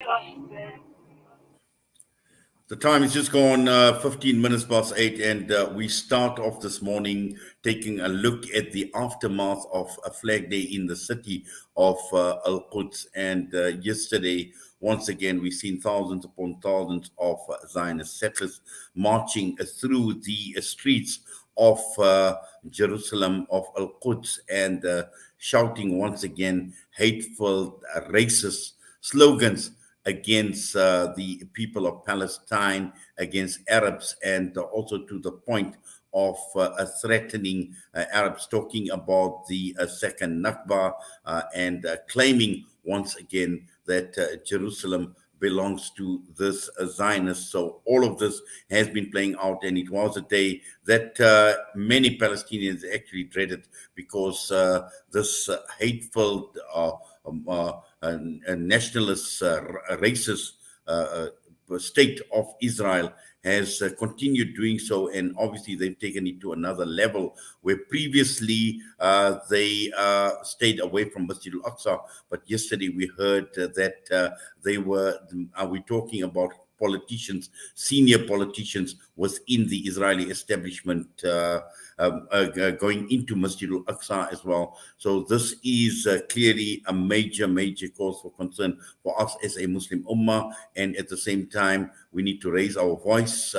The time is just gone 15 minutes past 8, and we start off this morning taking a look at the aftermath of a Flag Day in the city of Al-Quds. And yesterday, once again, we've seen thousands upon thousands of Zionist settlers marching through the streets of Jerusalem, of Al-Quds, and shouting once again hateful, racist slogans against the people of Palestine, against Arabs, and also to the point of threatening Arabs, talking about the second Nakba, and claiming once again that Jerusalem belongs to this Zionist. So all of this has been playing out, and it was a day that many Palestinians actually dreaded, because this hateful nationalist, racist state of Israel has continued doing so, and obviously they've taken it to another level, where previously they stayed away from Masjid Al-Aqsa, but yesterday we heard that we're talking about politicians, senior politicians within the Israeli establishment going into Masjid Al-Aqsa as well. So this is clearly a major cause for concern for us as a Muslim Ummah, and at the same time, we need to raise our voice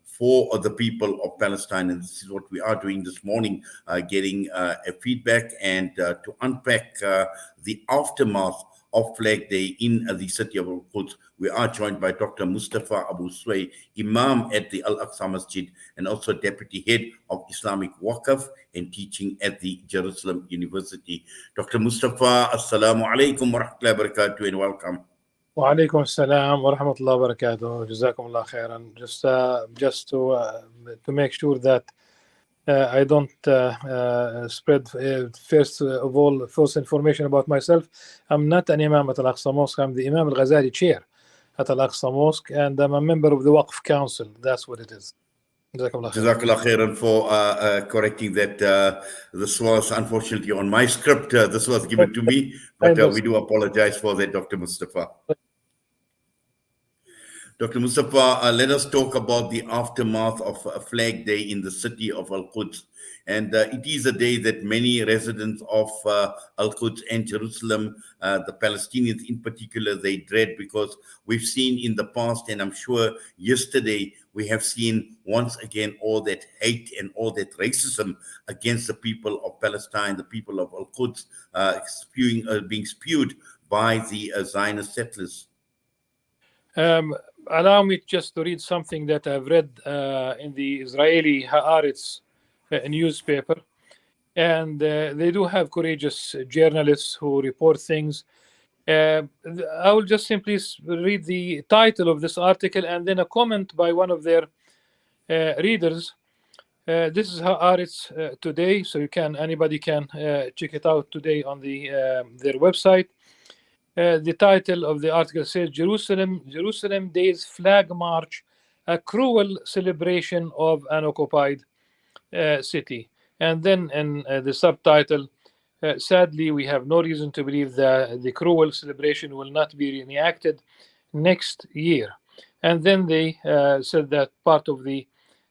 for the people of Palestine, and this is what we are doing this morning, getting a feedback and to unpack the aftermath of Flag Day in the city of Al-Quds. We are joined by Dr. Mustafa Abu Sway, Imam at the Al-Aqsa Masjid, and also Deputy Head of Islamic Waqf and teaching at the Jerusalem University. Dr. Mustafa, Assalamu alaikum wa rahmatullahi wa barakatuh, and welcome. Wa alaikum assalam wa rahmatullahi wa barakatuh. Jazakumullah khairan. Just to make sure that I don't spread first of all false information about myself. I'm not an Imam at Al-Aqsa Mosque. I'm the Imam Al-Ghazali chair at Al-Aqsa Mosque, and I'm a member of the Waqf Council. That's what it is. Jazakallah khairan for correcting that. This was unfortunately on my script. This was given to me, but we do apologize for that, Dr. Mustafa. Dr. Mustafa, let us talk about the aftermath of Flag Day in the city of Al-Quds. And it is a day that many residents of Al-Quds and Jerusalem, the Palestinians in particular, they dread, because we've seen in the past, and I'm sure yesterday, we have seen once again all that hate and all that racism against the people of Palestine, the people of Al-Quds, being spewed by the Zionist settlers. Allow me just to read something that I've read in the Israeli Haaretz newspaper. And they do have courageous journalists who report things. I will just simply read the title of this article and then a comment by one of their readers. This is Haaretz today, so anybody can check it out today on their website. The title of the article says, Jerusalem Day's Flag March, a cruel celebration of an occupied city. And then in the subtitle, sadly, we have no reason to believe that the cruel celebration will not be reenacted next year. And then they said that part of the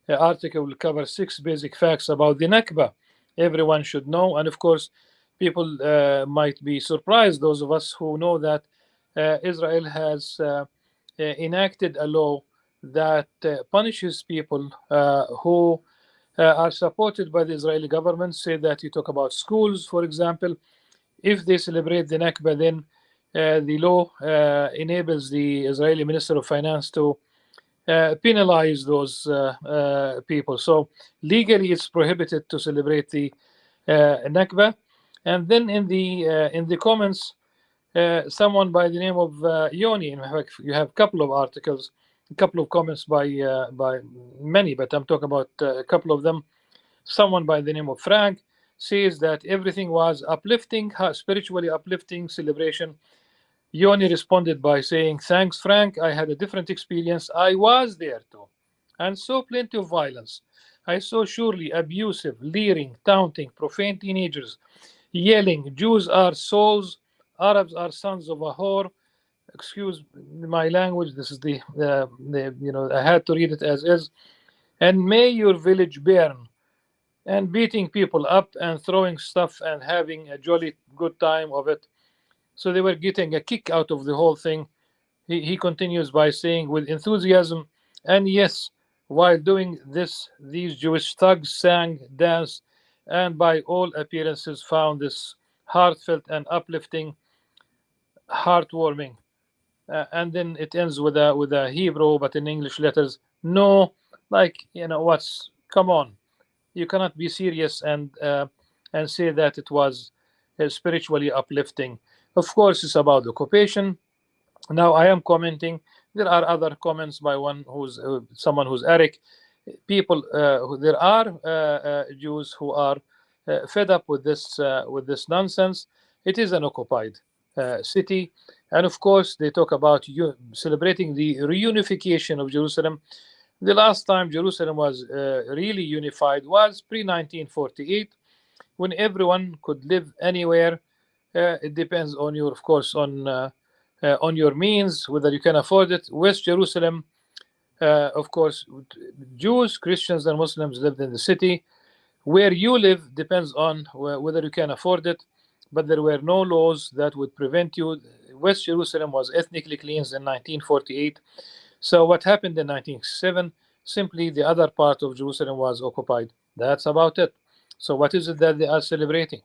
article will cover 6 basic facts about the Nakba everyone should know. And of course, people might be surprised, those of us who know that Israel has enacted a law that punishes people who are supported by the Israeli government. Say that you talk about schools, for example. If they celebrate the Nakba, then the law enables the Israeli Minister of Finance to penalize those people. So legally, it's prohibited to celebrate the Nakba. And then in the comments, someone by the name of Yoni, in fact, you have a couple of articles, a couple of comments by many, but I'm talking about a couple of them. Someone by the name of Frank says that everything was uplifting, spiritually uplifting celebration. Yoni responded by saying, "Thanks, Frank. I had a different experience. I was there too, and saw plenty of violence. I saw surely abusive, leering, taunting, profane teenagers, yelling, Jews are souls, Arabs are sons of a whore, excuse my language, this is I had to read it as is. And may your village burn, and beating people up and throwing stuff and having a jolly good time of it. So they were getting a kick out of the whole thing. He continues by saying, with enthusiasm, and yes, while doing this, these Jewish thugs sang, danced, and by all appearances found this heartfelt and uplifting, heartwarming. And then it ends with a Hebrew, but in English letters. No, like, what's, come on, you cannot be serious and say that it was spiritually uplifting. Of course, it's about occupation. Now I am commenting. There are other comments by one who's someone who's Eric. People, there are Jews who are fed up with this nonsense. It is an occupied city, and of course they talk about celebrating the reunification of Jerusalem. The last time Jerusalem was really unified was pre-1948, when everyone could live anywhere. It depends on your, of course, on your means, whether you can afford it. West Jerusalem, of course, Jews, Christians, and Muslims lived in the city. Where you live depends on whether you can afford it, but there were no laws that would prevent you. West Jerusalem was ethnically cleansed in 1948. So what happened in 1967? Simply the other part of Jerusalem was occupied. That's about it. So what is it that they are celebrating?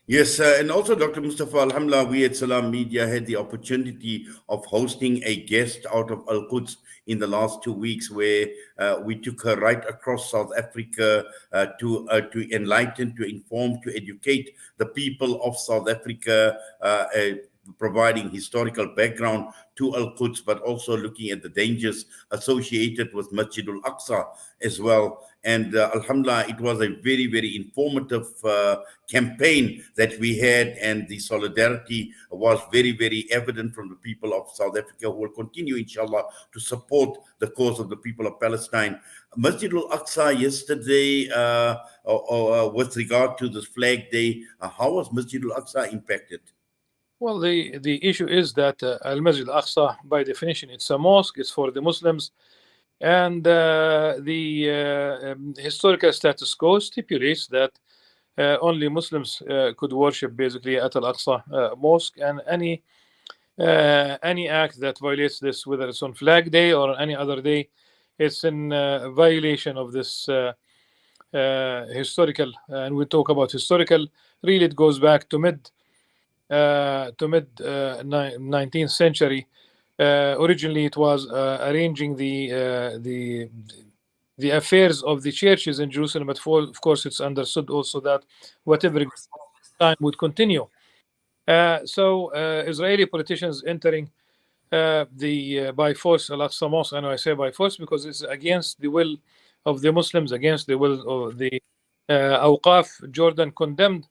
Yes, and also Dr. Mustafa, alhamdulillah, we at Salam Media had the opportunity of hosting a guest out of Al-Quds in the last 2 weeks, where we took her right across South Africa to enlighten, to inform, to educate the people of South Africa, providing historical background to Al-Quds, but also looking at the dangers associated with Masjid Al-Aqsa as well. And alhamdulillah, it was a very, very informative campaign that we had, and the solidarity was very, very evident from the people of South Africa, who will continue, inshallah, to support the cause of the people of Palestine. Masjid Al-Aqsa yesterday, with regard to this Flag Day, how was Masjid Al-Aqsa impacted? Well, the issue is that Al-Masjid Al-Aqsa, by definition, it's a mosque. It's for the Muslims. And the historical status quo stipulates that only Muslims could worship basically at Al-Aqsa Mosque, and any act that violates this, whether it's on Flag Day or any other day, it's in violation of this historical. And we talk about historical. Really, it goes back to mid 19th century. Originally, it was arranging the affairs of the churches in Jerusalem, but of course, it's understood also that whatever time would continue. So Israeli politicians entering by force Al-Aqsa Mosque, and I say by force because it's against the will of the Muslims, against the will of the Awqaf. Jordan condemned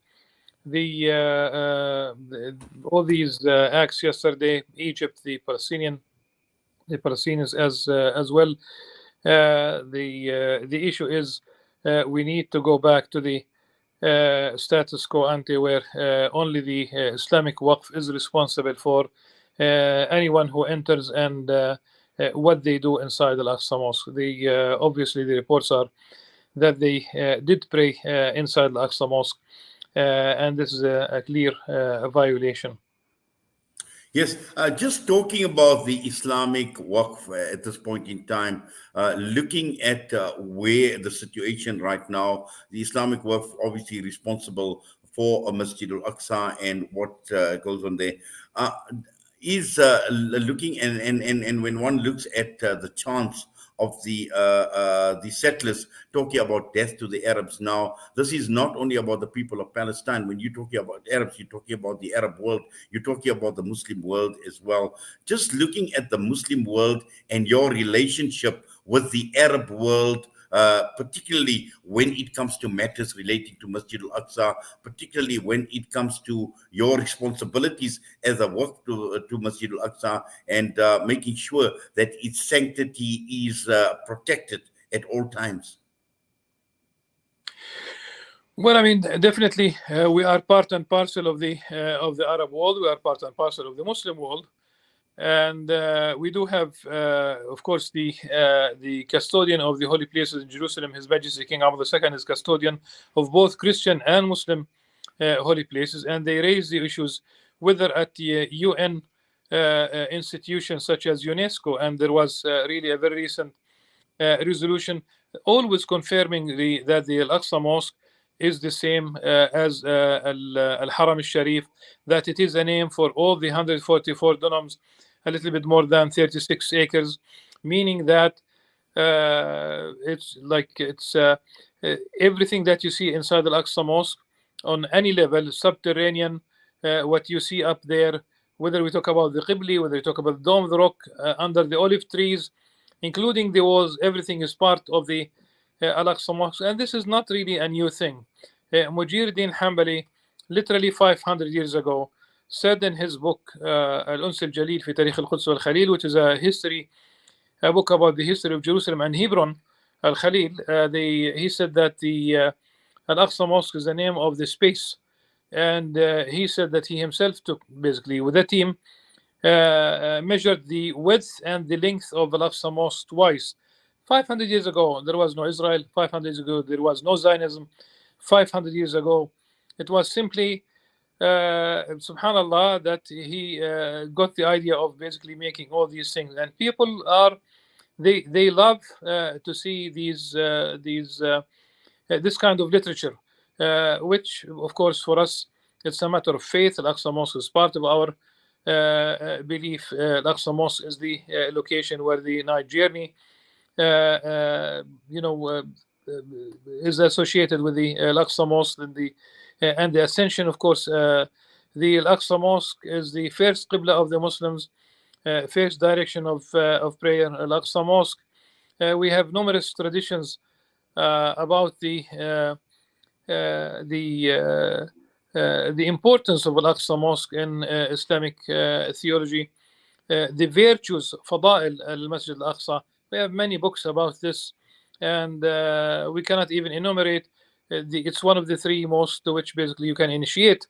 all these acts yesterday. Egypt, the Palestinians as well. The issue is we need to go back to the status quo ante, where only the Islamic Waqf is responsible for anyone who enters and what they do inside Al-Aqsa Mosque. Obviously the reports are that they did pray inside Al-Aqsa Mosque, and this is a clear violation. Yes, just talking about the Islamic Waqf at this point in time, looking at where the situation right now, the Islamic Waqf obviously responsible for Masjid Al-Aqsa and what goes on there, is looking, and when one looks at the chance of the settlers talking about death to the Arabs. Now, this is not only about the people of Palestine. When you're talking about Arabs, you're talking about the Arab world, you're talking about the Muslim world as well. Just looking at the Muslim world and your relationship with the Arab world, particularly when it comes to matters relating to Masjid Al-Aqsa, particularly when it comes to your responsibilities as a work to Masjid Al-Aqsa, and making sure that its sanctity is protected at all times. Well, I mean, definitely, we are part and parcel of the Arab world. We are part and parcel of the Muslim world. And we do have, of course, the custodian of the holy places in Jerusalem, His Majesty King Ahmed II, is custodian of both Christian and Muslim holy places, and they raise the issues whether at the UN institutions such as UNESCO, and there was really a very recent resolution always confirming that the Al-Aqsa Mosque is the same as Al-Haram al-Sharif, that it is a name for all the 144 dunams, a little bit more than 36 acres, meaning that it's everything that you see inside Al-Aqsa Mosque on any level, subterranean, what you see up there, whether we talk about the Qibli, whether we talk about the Dome of the Rock, under the olive trees, including the walls, everything is part of the Al-Aqsa Mosque. And this is not really a new thing. Mujiruddin Hanbali, literally 500 years ago, said in his book, Al-Uns al-Jalil fi Tarikh al-Quds wal-Khalil, which is a book about the history of Jerusalem and Hebron, Al-Khalil, he said that the Al-Aqsa Mosque is the name of the space. And he said that he himself took, basically, with a team, measured the width and the length of Al-Aqsa Mosque twice. 500 years ago, there was no Israel. 500 years ago, there was no Zionism. 500 years ago, it was simply, subhanallah, that he got the idea of basically making all these things. And people they love to see this kind of literature, which, of course, for us, it's a matter of faith. Al-Aqsa Mosque is part of our belief. Al-Aqsa Mosque is the location where the night journey, is associated with the Al-Aqsa Mosque and the ascension. Of course, the Al-Aqsa Mosque is the first Qibla of the Muslims, first direction of prayer. Al-Aqsa Mosque. We have numerous traditions about the importance of Al-Aqsa Mosque in Islamic theology, the virtues, Fada'il al-Masjid al-Aqsa. We have many books about this, and we cannot even enumerate. It's one of the three mosques to which basically you can initiate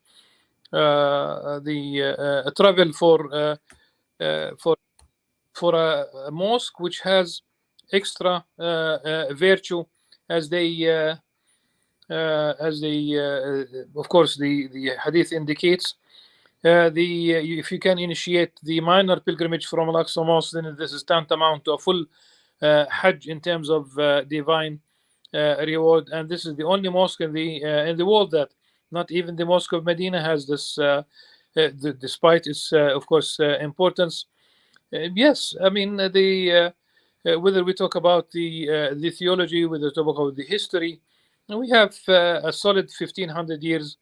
the travel for a mosque which has extra virtue, as of course the hadith indicates. If you can initiate the minor pilgrimage from Al-Aqsa Mosque, then this is tantamount to a full Hajj in terms of divine reward. And this is the only mosque in the world that not even the Mosque of Medina has this, despite its of course importance. Yes, I mean whether we talk about the theology, whether we talk about the history, we have a solid 1500 years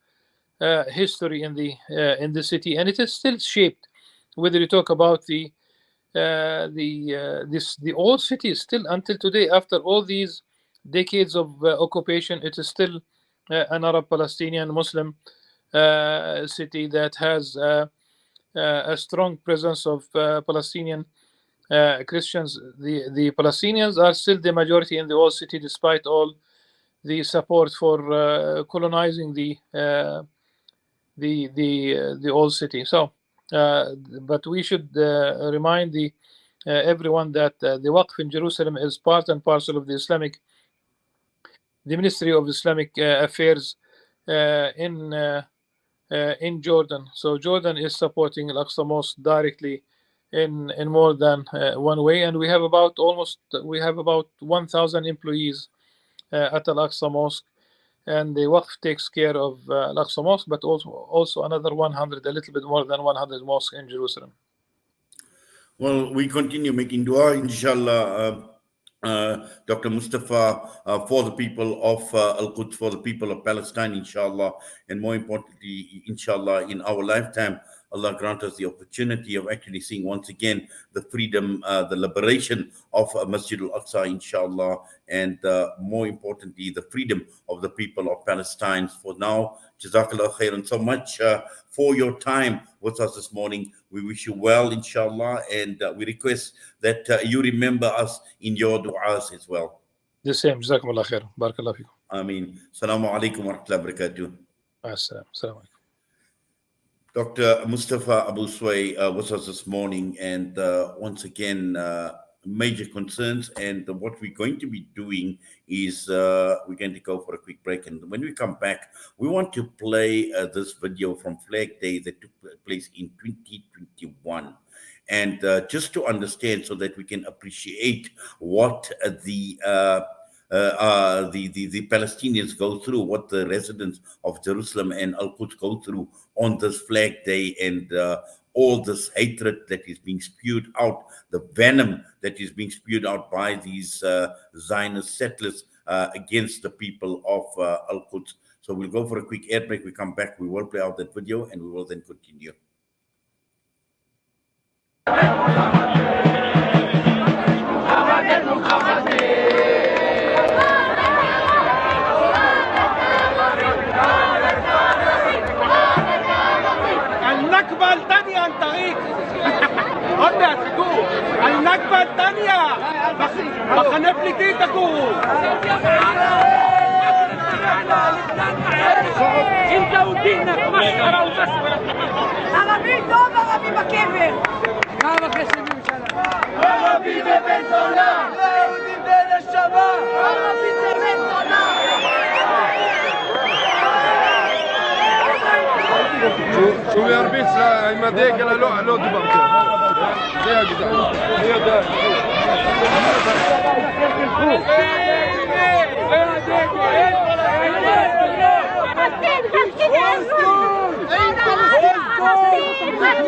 history in the city, and it is still shaped. Whether you talk about the old city, is still until today, after all these decades of occupation, it is still an Arab Palestinian Muslim city that has a strong presence of Palestinian Christians. The Palestinians are still the majority in the old city, despite all the support for colonizing the old city. So, but we should remind everyone that the Waqf in Jerusalem is part and parcel of the Ministry of Islamic Affairs in Jordan. So Jordan is supporting Al-Aqsa Mosque directly in more than one way, and we have about 1,000 employees at Al-Aqsa Mosque, and the Waqf takes care of Al-Aqsa Mosque, but also another 100, a little bit more than 100 mosques in Jerusalem. Well, we continue making dua, inshallah, Dr. Mustafa, for the people of Al-Quds, for the people of Palestine, inshallah, and more importantly, inshallah, in our lifetime, Allah grant us the opportunity of actually seeing once again the freedom, the liberation of Masjid al-Aqsa, inshallah, and more importantly, the freedom of the people of Palestine. For now, Jazakallah khairan so much for your time with us this morning. We wish you well, inshallah, and we request that you remember us in your du'as as well. The same. Jazakumullah khair. Barakallah fikum. Ameen. Assalamu alaikum wa rahmatullahi wa barakatuh. Assalamu alaikum. Dr. Mustafa Abu Sway was us this morning, and once again, major concerns. And what we're going to be doing is we're going to go for a quick break. And when we come back, we want to play this video from Flag Day that took place in 2021. And just to understand, so that we can appreciate what the Palestinians go through, what the residents of Jerusalem and Al-Quds go through on this Flag Day, and all this hatred that is being spewed out, the venom that is being spewed out by these Zionist settlers against the people of Al-Quds. So we'll go for a quick air break. We come back, we will play out that video, and we will then continue. النكبة الثانية عن طريق قلنا تقول النكبة الثانية بخنفلتي تقول انت ودينك مسخرة ومسخرة عربي دوب عربي بكيفر عربي كسبي عربي ببنتونا عربي بين الشباب عربي ببنتونا شو يا ربيت ما ديك لا لو دبر يا جدع يا ده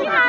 يا